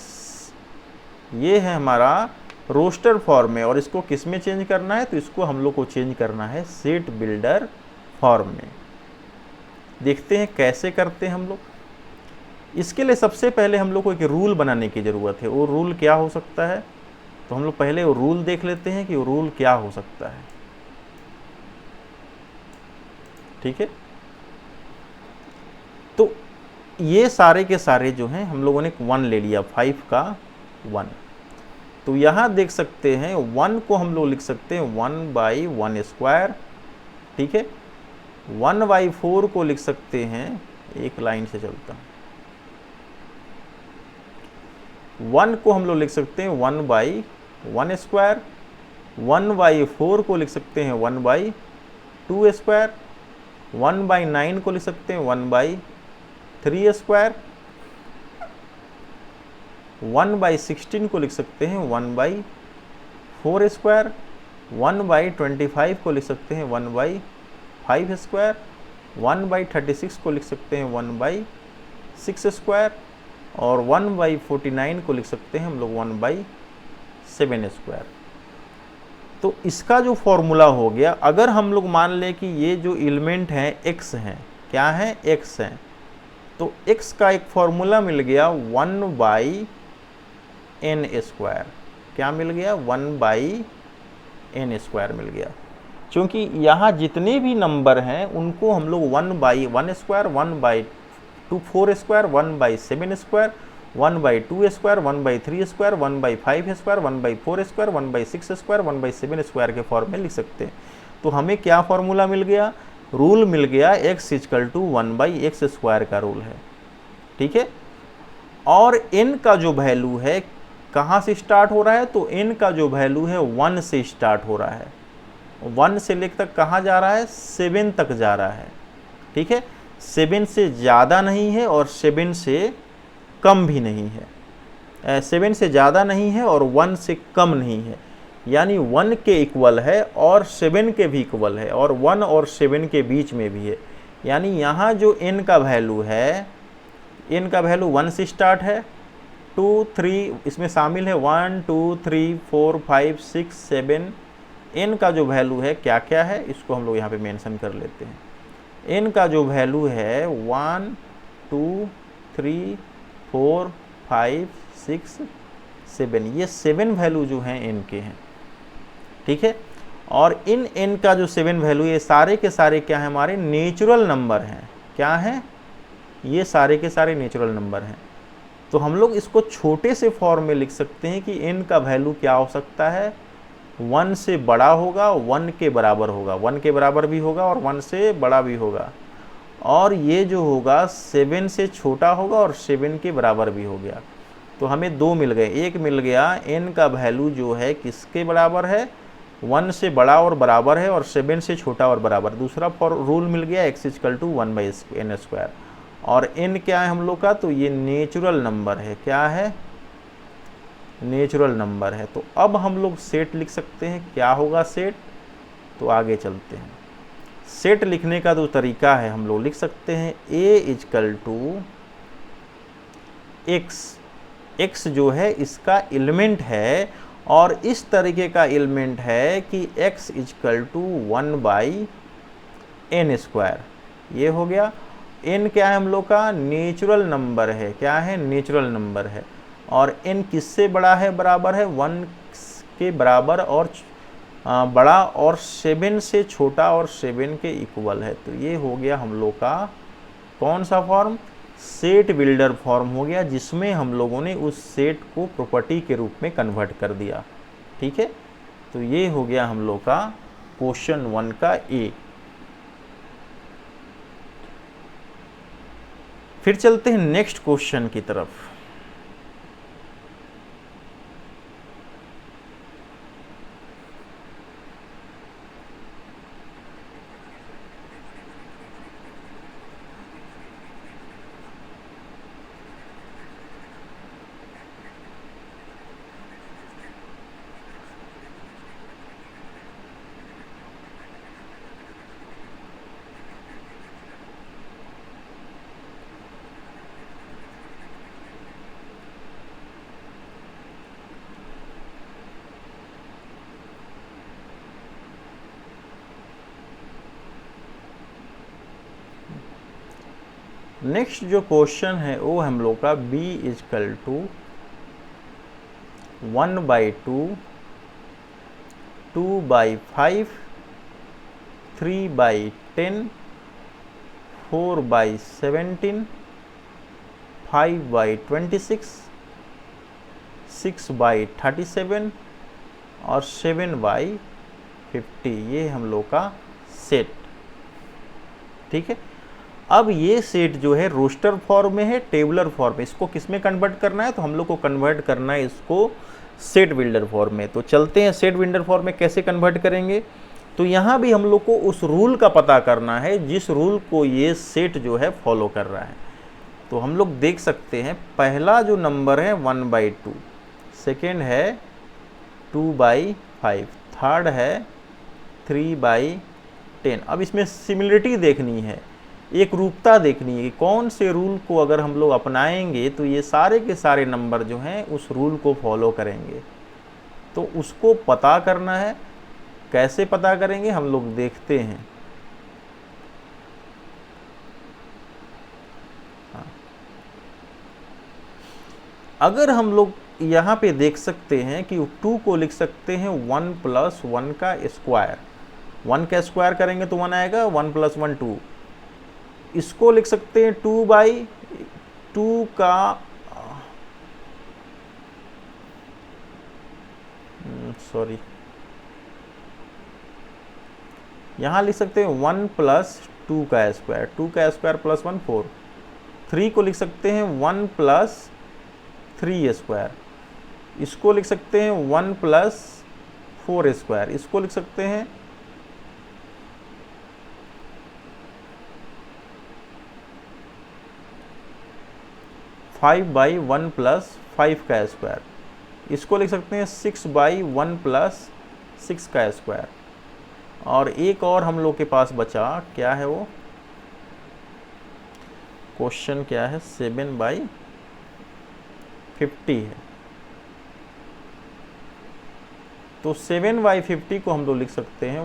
ये है हमारा रोस्टर फॉर्म में। और इसको किस में चेंज करना है, तो इसको हम लोग को चेंज करना है सेट बिल्डर फॉर्म में। देखते हैं कैसे करते हैं हम लोग। इसके लिए सबसे पहले हम लोग को एक रूल बनाने की ज़रूरत है। वो रूल क्या हो सकता है, तो हम लोग पहले वो रूल देख लेते हैं कि वो रूल क्या हो सकता है। ठीक है, तो ये सारे के सारे जो हैं हम लोगों ने 1 ले लिया, 5 का 1। तो यहाँ देख सकते हैं 1 को हम लोग लिख सकते हैं 1/1²। ठीक है, 1/4 को लिख सकते हैं, एक लाइन से चलता हूँ, 1 को हम लोग लिख सकते हैं 1/1²। 1/4 को लिख सकते हैं 1/2²। 1/9 को लिख सकते हैं 1/3²। 1/16 को लिख सकते हैं 1/4²। 1/25 को लिख सकते हैं 1/5²। 1/36 को लिख सकते हैं 1/6²। और 1/49 को लिख सकते हैं हम लोग 1/7²। तो इसका जो फॉर्मूला हो गया, अगर हम लोग मान लें कि ये जो एलिमेंट हैं x हैं, क्या हैं, x हैं, तो x का एक फॉर्मूला मिल गया 1/n²। क्या मिल गया, 1/n² मिल गया। क्योंकि यहाँ जितने भी नंबर हैं उनको हम लोग 1/1², 1/4², 1/7², 1/2², 1/3², 1/5², 1/4², 1/6², 1/7² के फॉर्म में लिख सकते हैं। तो हमें क्या फॉर्मूला मिल गया, रूल मिल गया, x = 1/x² का रूल है। ठीक है, और n का जो वैल्यू है कहाँ से स्टार्ट हो रहा है, तो n का जो वैल्यू है 1 से स्टार्ट हो रहा है। 1 से लेकर तक कहाँ जा रहा है, 7 तक जा रहा है। ठीक है, 7 से ज़्यादा नहीं है और 7 से कम भी नहीं है, 7 से ज़्यादा नहीं है और 1 से कम नहीं है, यानी 1 के इक्वल है और 7 के भी इक्वल है और 1 और 7 के बीच में भी है। यानी यहाँ जो n का वैल्यू है, n का वैल्यू 1 से स्टार्ट है, 2 3 इसमें शामिल है, 1 2 3 4 5 6 7, n का जो वैल्यू है क्या क्या है इसको हम लोग यहाँ पे मेंशन कर लेते हैं। n का जो वैल्यू है 1 2 3 4 5 6 7, ये 7 वैल्यू जो हैं n के हैं। ठीक है, और इन n का जो 7 वैल्यू, ये सारे के सारे क्या है, हमारे नेचुरल नंबर हैं। क्या हैं, ये सारे के सारे नेचुरल नंबर हैं। तो हम लोग इसको छोटे से फॉर्म में लिख सकते हैं कि n का वैल्यू क्या हो सकता है, 1 से बड़ा होगा, 1 के बराबर होगा, 1 के बराबर भी होगा और 1 से बड़ा भी होगा, और ये जो होगा 7 से छोटा होगा और 7 के बराबर भी हो गया। तो हमें 2 मिल गए, एक मिल गया n का वैल्यू जो है किसके बराबर है, 1 से बड़ा और बराबर है और 7 से छोटा और बराबर। दूसरा रूल मिल गया x = 1/n², और n क्या है हम लोग का, तो ये नेचुरल नंबर है। क्या है, नेचुरल नंबर है। तो अब हम लोग सेट लिख सकते हैं। क्या होगा सेट, तो आगे चलते हैं। सेट लिखने का जो तरीका है हम लोग लिख सकते हैं a = x, x जो है इसका एलिमेंट है और इस तरीके का एलिमेंट है कि x = 1/n²। ये हो गया। n क्या है हम लोग का, नेचुरल नंबर है। क्या है, नेचुरल नंबर है, और n किससे बड़ा है, बराबर है 1 के बराबर और बड़ा, और 7 से छोटा और 7 के इक्वल है। तो ये हो गया हम लोग का कौन सा फॉर्म, सेट बिल्डर फॉर्म हो गया, जिसमें हम लोगों ने उस सेट को प्रॉपर्टी के रूप में कन्वर्ट कर दिया। ठीक है, तो ये हो गया हम लोग का क्वेश्चन 1 का ए। फिर चलते हैं नेक्स्ट क्वेश्चन की तरफ। नेक्स्ट जो क्वेश्चन है वो हम लोग का b = 1/2, 2/5, 3/10, 4/17, 5/26, 6/37 और 7/50, ये हम लोग का सेट। ठीक है, अब ये सेट जो है रोस्टर फॉर्म में है, टेबुलर फॉर्म में। इसको किस में कन्वर्ट करना है, तो हम लोग को कन्वर्ट करना है इसको सेट बिल्डर फॉर्म में। तो चलते हैं सेट बिल्डर फॉर्म में कैसे कन्वर्ट करेंगे। तो यहाँ भी हम लोग को उस रूल का पता करना है जिस रूल को ये सेट जो है फॉलो कर रहा है। तो हम लोग देख सकते हैं, पहला जो नंबर है 1/2, सेकेंड है 2/5, थर्ड है 3/10। अब इसमें सिमिलरिटी देखनी है, एक रूपता देखनी है कि कौन से रूल को अगर हम लोग अपनाएंगे तो ये सारे के सारे नंबर जो हैं उस रूल को फॉलो करेंगे। तो उसको पता करना है। कैसे पता करेंगे हम लोग देखते हैं। अगर हम लोग यहाँ पे देख सकते हैं कि 2 को लिख सकते हैं 1 + 1 का स्क्वायर। 1 का स्क्वायर करेंगे तो 1 आएगा, 1 + 1 2। इसको लिख सकते हैं 2/2 का यहाँ लिख सकते हैं 1 + 2 का स्क्वायर, 2 का स्क्वायर + 1 4। 3 को लिख सकते हैं 1 + 3 स्क्वायर। इसको लिख सकते हैं 1 + 4 स्क्वायर। इसको लिख सकते हैं 5/1 + 5 का स्क्वायर। इसको लिख सकते हैं 6/1 + 6 का स्क्वायर। और एक और हम लोग के पास बचा, क्या है वो क्वेश्चन, क्या है 7/50 है। तो 7/50 को हम लोग लिख सकते हैं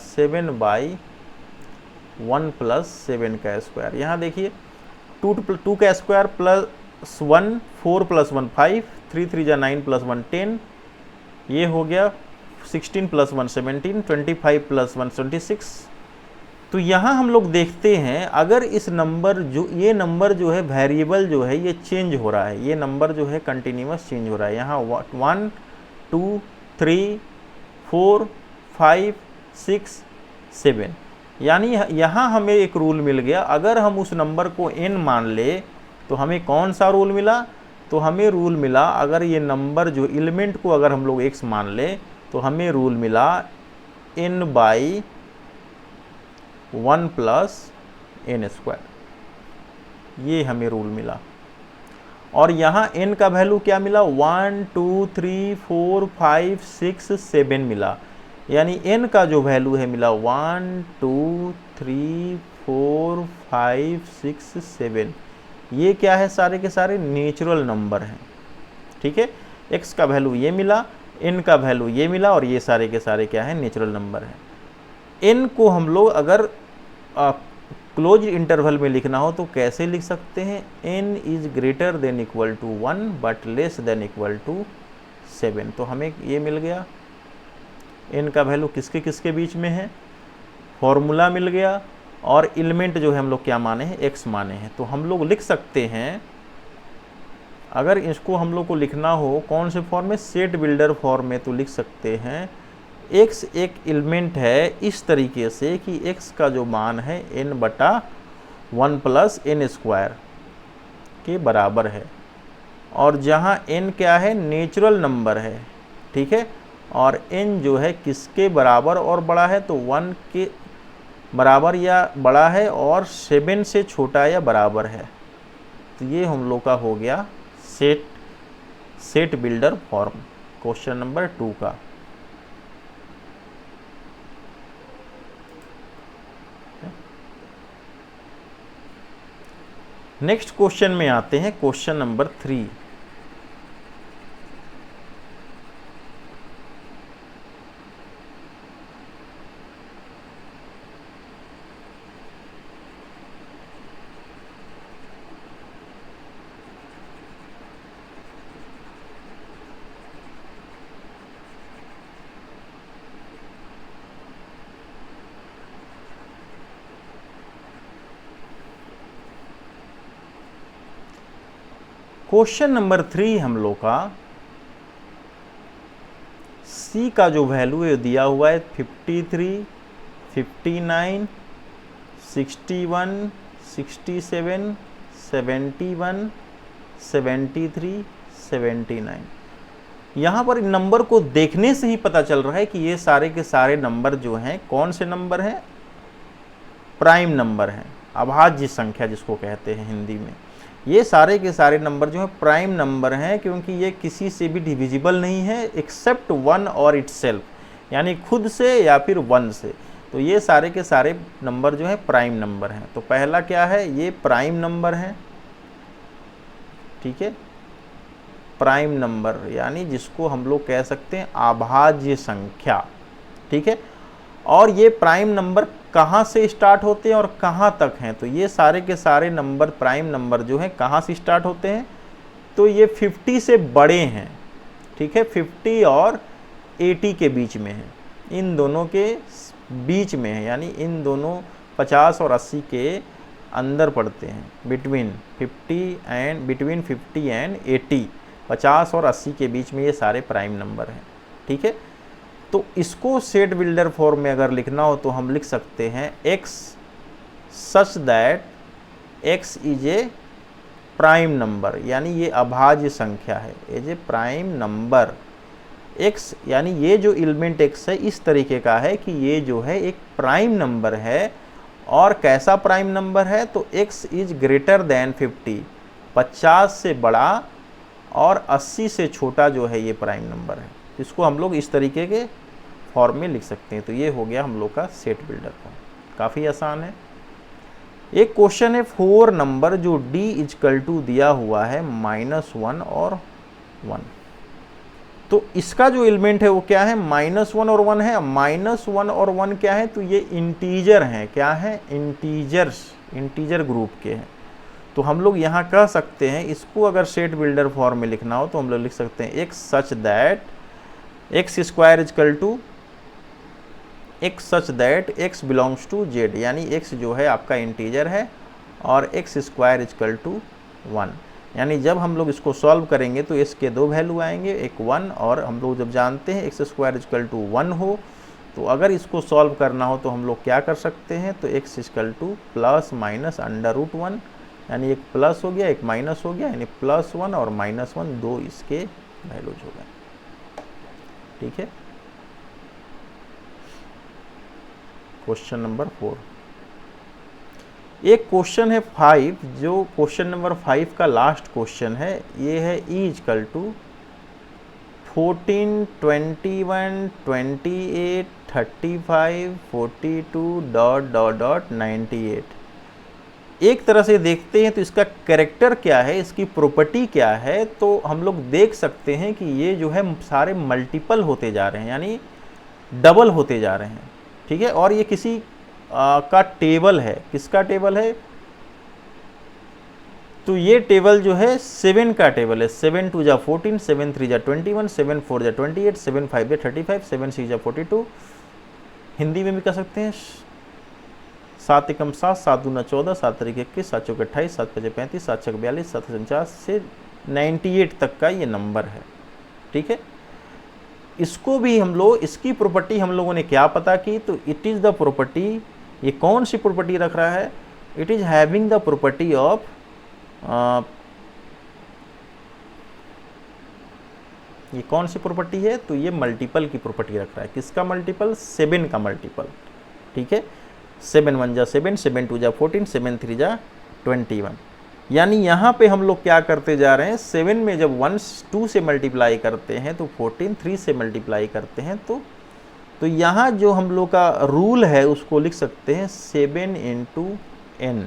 7/1 + 7 का स्क्वायर। यहाँ देखिए 2 का स्क्वायर + 1, 4 + 1 5, 3 3 जा 9 + 1 10, ये हो गया 16 + 1 17, 25 + 1 26। तो यहाँ हम लोग देखते हैं अगर इस नंबर ये नंबर जो है वेरिएबल जो है ये चेंज हो रहा है, ये नंबर जो है कंटिन्यूअस चेंज हो रहा है। यहाँ 1 2 3 4 5 6 7, यानी यहाँ हमें एक रूल मिल गया। अगर हम उस नंबर को n मान ले तो हमें कौन सा रूल मिला, तो हमें रूल मिला, अगर ये नंबर जो एलिमेंट को अगर हम लोग x मान ले तो हमें रूल मिला n/1 + n², ये हमें रूल मिला। और यहाँ n का वैल्यू क्या मिला, 1 2 3 4 5 6 7 मिला। यानी n का जो वैल्यू है मिला 1 2 3 4 5 6 7। ये क्या है, सारे के सारे नेचुरल नंबर हैं। ठीक है, x का वैल्यू ये मिला, n का वैल्यू ये मिला, और ये सारे के सारे क्या है, नेचुरल नंबर हैं। n को हम लोग अगर क्लोज इंटरवल में लिखना हो तो कैसे लिख सकते हैं, n is greater than equal to 1 but less than equal to 7। तो हमें ये मिल गया, n का वैल्यू किसके किसके बीच में है, फॉर्मूला मिल गया, और एलिमेंट जो है हम लोग क्या माने हैं, x माने हैं। तो हम लोग लिख सकते हैं, अगर इसको हम लोग को लिखना हो कौन से फॉर्म में, सेट बिल्डर फॉर्म में, तो लिख सकते हैं x एक एलिमेंट है इस तरीके से कि x का जो मान है n/1 + n² के बराबर है, और जहाँ n क्या है, नेचुरल नंबर है। ठीक है, और n जो है किसके बराबर और बड़ा है, तो 1 के बराबर या बड़ा है, और 7 से छोटा या बराबर है। तो ये हम लोग का हो गया set builder form, question number 2 का। नेक्स्ट क्वेश्चन में आते हैं, क्वेश्चन नंबर 3। क्वेश्चन नंबर 3 हम लोग का, c का जो वैल्यू है दिया हुआ है 53, 59, 61, 67, 71, 73, 79। यहाँ पर नंबर को देखने से ही पता चल रहा है कि ये सारे के सारे नंबर जो हैं कौन से नंबर हैं, प्राइम नंबर हैं, अभाज्य संख्या जिसको कहते हैं हिंदी में। ये सारे के सारे नंबर जो है प्राइम नंबर हैं, क्योंकि ये किसी से भी डिविजिबल नहीं है एक्सेप्ट 1 और इटसेल्फ, यानी खुद से या फिर 1 से। तो ये सारे के सारे नंबर जो है प्राइम नंबर हैं। तो पहला क्या है, ये प्राइम नंबर है। ठीक है, प्राइम नंबर यानी जिसको हम लोग कह सकते हैं अभाज्य संख्या। ठीक है, और ये प्राइम नंबर कहाँ से स्टार्ट होते हैं और कहाँ तक हैं, तो ये सारे के सारे नंबर प्राइम नंबर जो हैं कहाँ से स्टार्ट होते हैं, तो ये 50 से बड़े हैं। ठीक है, 50 और 80 के बीच में है, इन दोनों के बीच में है, यानी इन दोनों 50 और 80 के अंदर पड़ते हैं, बिटवीन 50 एंड 80, 50 और 80 के बीच में ये सारे प्राइम नंबर हैं। ठीक है, तो इसको सेट बिल्डर फॉर्म में अगर लिखना हो तो हम लिख सकते हैं x such that x is a prime number, यानी ये अभाज्य संख्या है, as a prime number. x यानी ये जो एलिमेंट x है इस तरीके का है कि ये जो है एक प्राइम नंबर है। और कैसा प्राइम नंबर है, तो x इज ग्रेटर देन 50, 50 से बड़ा और 80 से छोटा जो है ये प्राइम नंबर है। इसको हम लोग इस तरीके के फॉर्म में लिख सकते हैं। तो ये हो गया हम लोग का सेट बिल्डर फॉर्म, काफ़ी आसान है। एक क्वेश्चन है 4 नंबर जो d इजकल टू दिया हुआ है -1 और 1। तो इसका जो एलिमेंट है वो क्या है, -1 और 1 है। -1 और 1 क्या है, तो ये इंटीजर हैं। क्या है, इंटीजर्स, इंटीजर ग्रुप के हैं। तो हम लोग यहाँ कह सकते हैं, इसको अगर सेट बिल्डर फॉर्म में लिखना हो तो हम लोग लिख सकते हैं x such that x square is equal to x such that x belongs to z, यानी x जो है आपका इंटीजर है और x स्क्वायर इजकल टू 1। यानी जब हम लोग इसको सॉल्व करेंगे तो s के दो वैल्यू आएंगे, एक 1, और हम लोग जब जानते हैं x स्क्वायर इजकल टू 1 हो, तो अगर इसको सॉल्व करना हो तो हम लोग क्या कर सकते हैं, तो x is equal to plus minus √1, यानी एक प्लस हो गया एक माइनस हो गया, यानी +1 और -1 दो इसके वैल्यूज हो गए। ठीक है। Question number 4। एक क्वेश्चन है 5, जो क्वेश्चन नंबर 5 का लास्ट क्वेश्चन है। ये है e इजकल टू 14, 21, 28, 35, 42 ... 98। एक तरह से देखते हैं तो इसका कैरेक्टर क्या है, इसकी प्रॉपर्टी क्या है, तो हम लोग देख सकते हैं कि ये जो है सारे मल्टीपल होते जा रहे हैं, यानी डबल होते जा रहे हैं। ठीक है। और ये किसी का टेबल है। किसका टेबल है, तो ये टेबल जो है 7 का टेबल है। 7 2 जा 14, 7 3 जा 21, 7 4 जा 28, 7 5 जा 35, 7 6 जा 42। हिंदी में भी कह सकते हैं 7 एकम 7, 7 दूना 14, 7 तरीके 21, 7 चौके 28, 7 पचे 35, 7 छक 42, 7 49 से 98 तक का ये नंबर है। ठीक है। इसको भी हम लोग, इसकी प्रॉपर्टी हम लोगों ने क्या पता की, तो इट इज़ द प्रॉपर्टी, ये कौन सी प्रॉपर्टी रख रहा है, it is having the property of, ये कौन सी प्रॉपर्टी है, तो ये मल्टीपल की प्रॉपर्टी रख रहा है। किसका मल्टीपल, 7 का मल्टीपल। ठीक है। 7 1 जा 7, 7 2 जा 14, 7 3 जा 21। यानी यहाँ पे हम लोग क्या करते जा रहे हैं, 7 में जब 1 2 से मल्टीप्लाई करते हैं तो 14 3 से मल्टीप्लाई करते हैं, तो यहाँ जो हम लोग का रूल है उसको लिख सकते हैं 7 × n।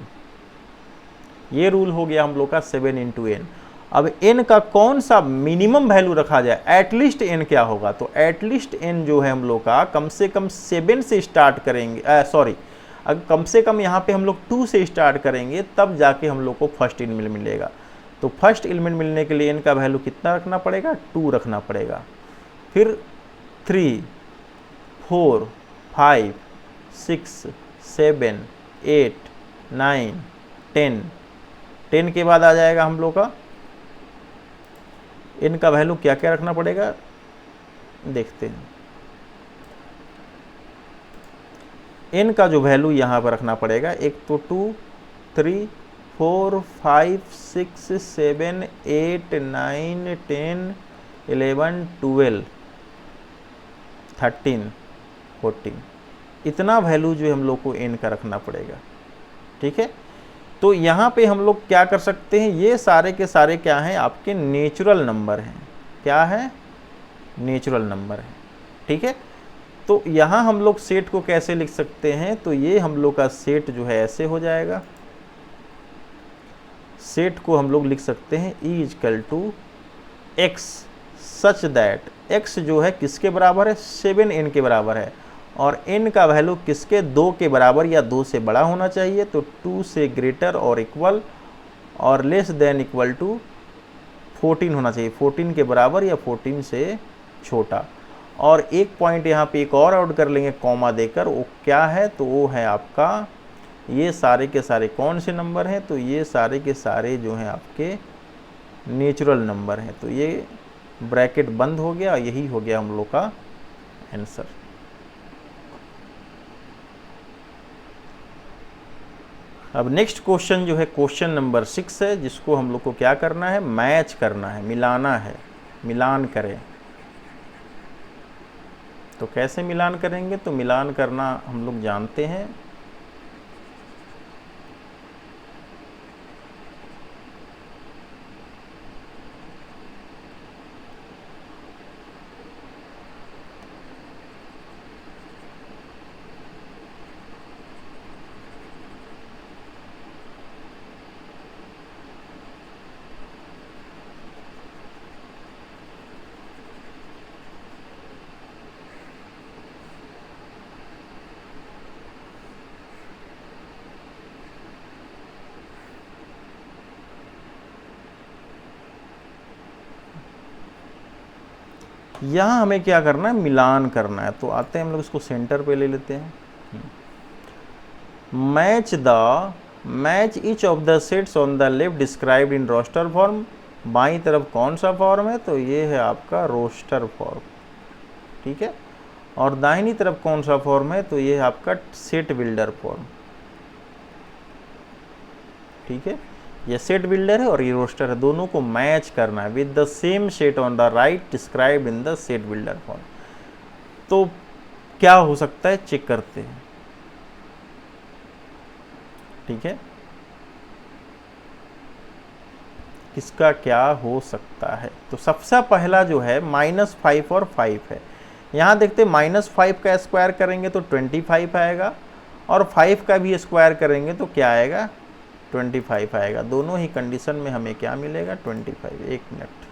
ये रूल हो गया हम लोग का 7 × n। अब n का कौन सा मिनिमम वैल्यू रखा जाए, एटलीस्ट n क्या होगा, तो एटलीस्ट n जो है हम लोग का कम से कम 7 से स्टार्ट करेंगे, सॉरी, अगर कम से कम यहाँ पे हम लोग 2 से स्टार्ट करेंगे तब जाके हम लोग को फर्स्ट एलिमेंट मिलेगा। तो फर्स्ट एलिमेंट मिलने के लिए n का वैल्यू कितना रखना पड़ेगा, 2 रखना पड़ेगा। फिर 3 4 5 6 7 8 9 10, 10 के बाद आ जाएगा हम लोग का n का वैल्यू क्या क्या रखना पड़ेगा, देखते हैं। n का जो वैल्यू यहाँ पर रखना पड़ेगा, एक तो 2 3 4 5 6 7 8 9 10 11 12 13 14, इतना वैल्यू जो हम लोग को n का रखना पड़ेगा। ठीक है। तो यहाँ पे हम लोग क्या कर सकते हैं, ये सारे के सारे क्या हैं, आपके नेचुरल नंबर हैं। क्या है, नेचुरल नंबर है। ठीक है। तो यहाँ हम लोग सेट को कैसे लिख सकते हैं, तो ये हम लोग का सेट जो है ऐसे हो जाएगा। सेट को हम लोग लिख सकते हैं e is equal to x such that x जो है किसके बराबर है, 7n के बराबर है, और n का वैल्यू किसके, 2 के बराबर या 2 से बड़ा होना चाहिए। तो 2 से ग्रेटर और इक्वल और लेस देन इक्वल टू 14 होना चाहिए, 14 के बराबर या 14 से छोटा। और एक पॉइंट यहाँ पे एक और ऐड कर लेंगे कॉमा देकर, वो क्या है, तो वो है आपका, ये सारे के सारे कौन से नंबर हैं, तो ये सारे के सारे जो हैं आपके नेचुरल नंबर हैं। तो ये ब्रैकेट बंद हो गया, यही हो गया हम लोग का आंसर। अब नेक्स्ट क्वेश्चन जो है क्वेश्चन नंबर 6 है, जिसको हम लोग को क्या करना है, मैच करना है, मिलाना है, मिलान करें। तो कैसे मिलान करेंगे, तो मिलान करना हम लोग जानते हैं। यहाँ हमें क्या करना है, मिलान करना है। तो आते हैं हम लोग इसको सेंटर पे ले लेते हैं। Match each of the sets on the left described in roster form. बाईं तरफ कौन सा फॉर्म है, तो ये है आपका रोस्टर फॉर्म, ठीक है। और दाहिनी तरफ कौन सा फॉर्म है, तो ये है आपका सेट बिल्डर फॉर्म, ठीक है। ये सेट बिल्डर है और ये रोस्टर है, दोनों को मैच करना है with the same set on the right described in the set builder form. तो क्या हो सकता है, चेक करते हैं, ठीक है। किसका क्या हो सकता है, तो सबसे पहला जो है -5 और 5 है। यहाँ देखते -5 का स्क्वायर करेंगे तो 25 आएगा, और 5 का भी स्क्वायर करेंगे तो क्या आएगा, 25 आएगा। दोनों ही कंडीशन में हमें क्या मिलेगा, 25। एक मिनट,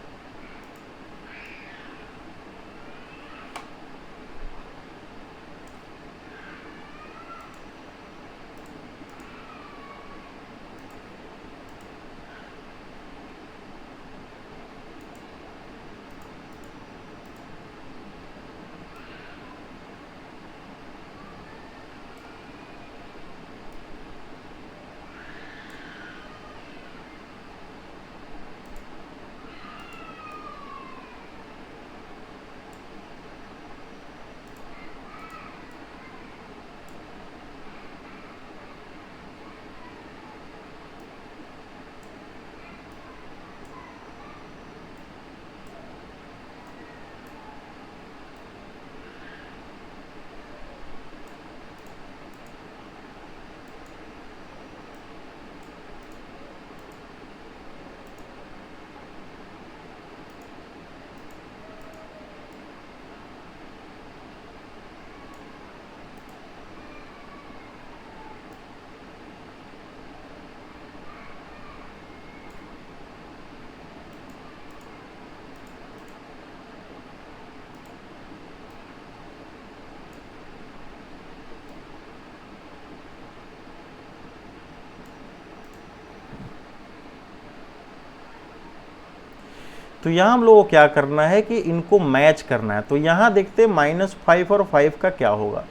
तो यहाँ हम लोगों को क्या करना है कि इनको मैच करना है। तो यहाँ देखते हैं -5 और 5 का क्या होगा।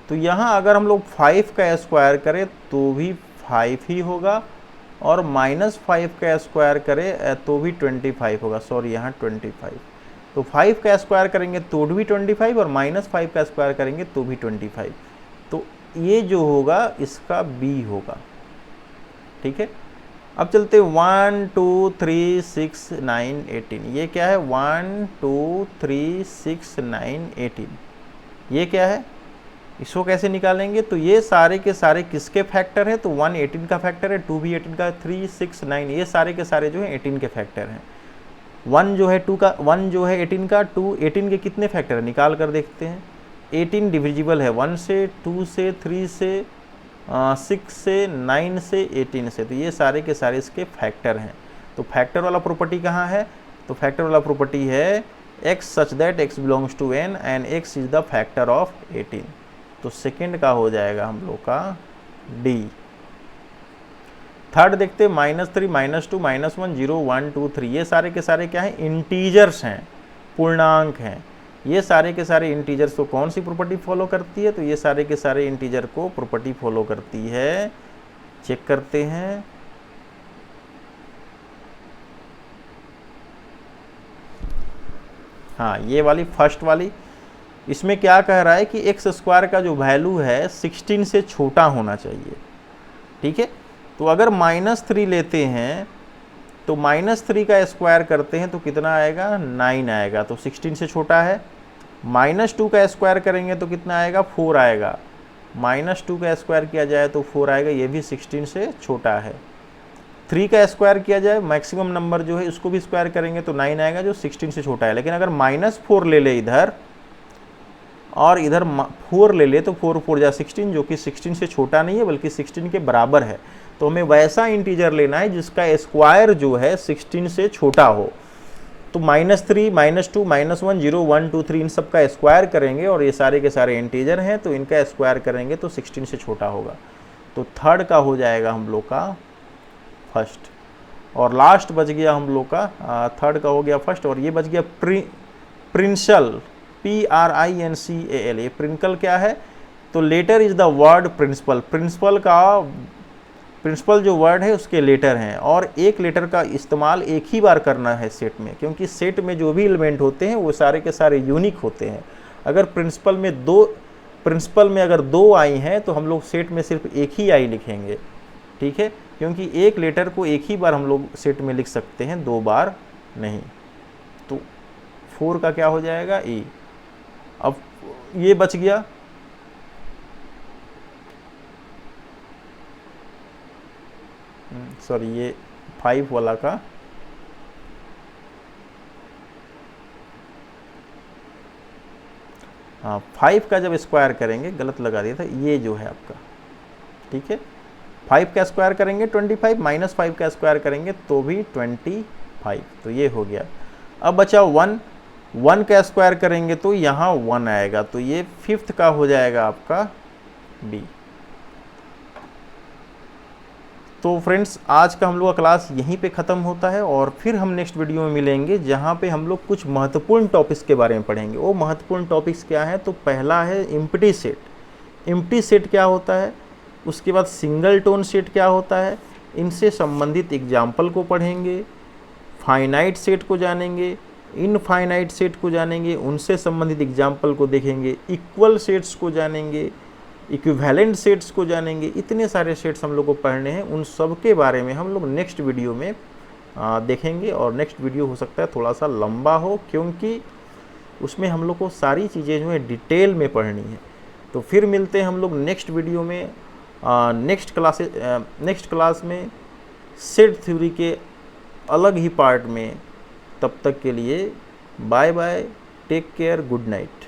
तो यहाँ अगर हम लोग 5 का स्क्वायर करें तो भी 5 ही होगा, और -5 का स्क्वायर करें तो भी 25 होगा। सॉरी, यहाँ 25। तो 5 का स्क्वायर करेंगे तो भी 25, और -5 का स्क्वायर करेंगे तो भी 25। तो ये जो होगा इसका बी होगा, ठीक है। अब चलते 1 2 3 6 9 18। ये क्या है, 1 2 3 6 9 18। ये क्या है, इसको कैसे निकालेंगे, तो ये सारे के सारे किसके फैक्टर हैं, तो 1 18 का फैक्टर है, 2 भी 18 का, 3 6 9 ये सारे के सारे जो है 18 के फैक्टर हैं। 1 जो है 2 का, 1 जो है 18 का, 2 18 के कितने फैक्टर है, निकाल कर देखते हैं। 18 डिविजिबल है 1 से, 2 से, 3 से, 6 से, 9 से, 18 से। तो ये सारे के सारे इसके फैक्टर हैं। तो फैक्टर वाला प्रॉपर्टी कहाँ है, तो फैक्टर वाला प्रॉपर्टी है x such that x belongs to n and x is the factor of 18। तो सेकेंड का हो जाएगा हम लोग का डी। थर्ड देखते -3 -2 -1 0 1 2 3। ये सारे के सारे क्या हैं, इंटीजर्स हैं, पूर्णांक हैं। ये सारे के सारे इंटीजर्स को कौन सी प्रॉपर्टी फॉलो करती है, तो ये सारे के सारे इंटीजर को प्रॉपर्टी फॉलो करती है। चेक करते हैं, हाँ ये वाली फर्स्ट वाली, इसमें क्या कह रहा है कि एक्स स्क्वायर का जो वैल्यू है 16 से छोटा होना चाहिए, ठीक है। तो अगर -3 लेते हैं तो -3 का स्क्वायर करते हैं तो कितना आएगा, 9 आएगा, तो 16 से छोटा है। -2 का स्क्वायर करेंगे तो कितना आएगा, 4 आएगा। -2 का स्क्वायर किया जाए तो 4 आएगा, ये भी 16 से छोटा है। 3 का स्क्वायर किया जाए, मैक्सिमम नंबर जो है इसको भी स्क्वायर करेंगे तो 9 आएगा, जो 16 से छोटा है। लेकिन अगर -4 ले ले इधर और इधर 4 ले ले तो 4 4 जा 16, जो कि 16 से छोटा नहीं है बल्कि 16 के बराबर है। तो हमें वैसा इंटीजर लेना है जिसका स्क्वायर जो है 16 से छोटा हो। तो -3 -2 -1 0 1 2 3 इन सब का स्क्वायर करेंगे, और ये सारे के सारे इंटीजर हैं तो इनका स्क्वायर करेंगे तो 16 से छोटा होगा। तो थर्ड का हो जाएगा हम लोग का फर्स्ट, और लास्ट बच गया हम लोग का थर्ड का हो गया फर्स्ट, और ये बच गया प्रिंसल, PRINCAL, ये प्रिंकल क्या है? तो letter is the word principle, principle जो वर्ड है उसके लेटर हैं, और एक लेटर का इस्तेमाल एक ही बार करना है सेट में, क्योंकि सेट में जो भी एलिमेंट होते हैं वो सारे के सारे यूनिक होते हैं। अगर प्रिंसिपल में अगर 2 आई हैं तो हम लोग सेट में सिर्फ एक ही आई लिखेंगे, ठीक है, क्योंकि एक लेटर को एक ही बार हम लोग सेट में लिख सकते हैं, 2 बार नहीं। तो 4 का क्या हो जाएगा? E। अब ये बच गया, सॉरी ये 5 वाला का, हाँ 5 का जब स्क्वायर करेंगे, गलत लगा दिया था, ये जो है आपका, ठीक है, 5 का स्क्वायर करेंगे 25, -5 का स्क्वायर करेंगे तो भी 25, तो ये हो गया। अब बचा 1 का स्क्वायर करेंगे तो यहाँ 1 आएगा, तो ये 5th का हो जाएगा आपका D। तो फ्रेंड्स आज का हम लोग का क्लास यहीं पे ख़त्म होता है, और फिर हम नेक्स्ट वीडियो में मिलेंगे जहाँ पे हम लोग कुछ महत्वपूर्ण टॉपिक्स के बारे में पढ़ेंगे। वो महत्वपूर्ण टॉपिक्स क्या है? तो पहला है एम्प्टी सेट। एम्प्टी सेट क्या होता है, उसके बाद सिंगल टोन सेट क्या होता है, इनसे संबंधित एग्जाम्पल को पढ़ेंगे, फाइनाइट सेट को जानेंगे, इनफाइनाइट सेट को जानेंगे, उनसे संबंधित एग्जाम्पल को देखेंगे, इक्वल सेट्स को जानेंगे, इक्विवेलेंट सेट्स को जानेंगे। इतने सारे सेट्स हम लोग को पढ़ने हैं, उन सब के बारे में हम लोग नेक्स्ट वीडियो में देखेंगे। और नेक्स्ट वीडियो हो सकता है थोड़ा सा लंबा हो, क्योंकि उसमें हम लोग को सारी चीज़ें जो है डिटेल में पढ़नी है। तो फिर मिलते हैं हम लोग नेक्स्ट वीडियो में, नेक्स्ट क्लास में सेट थ्योरी के अलग ही पार्ट में। तब तक के लिए bye bye, take care, good night.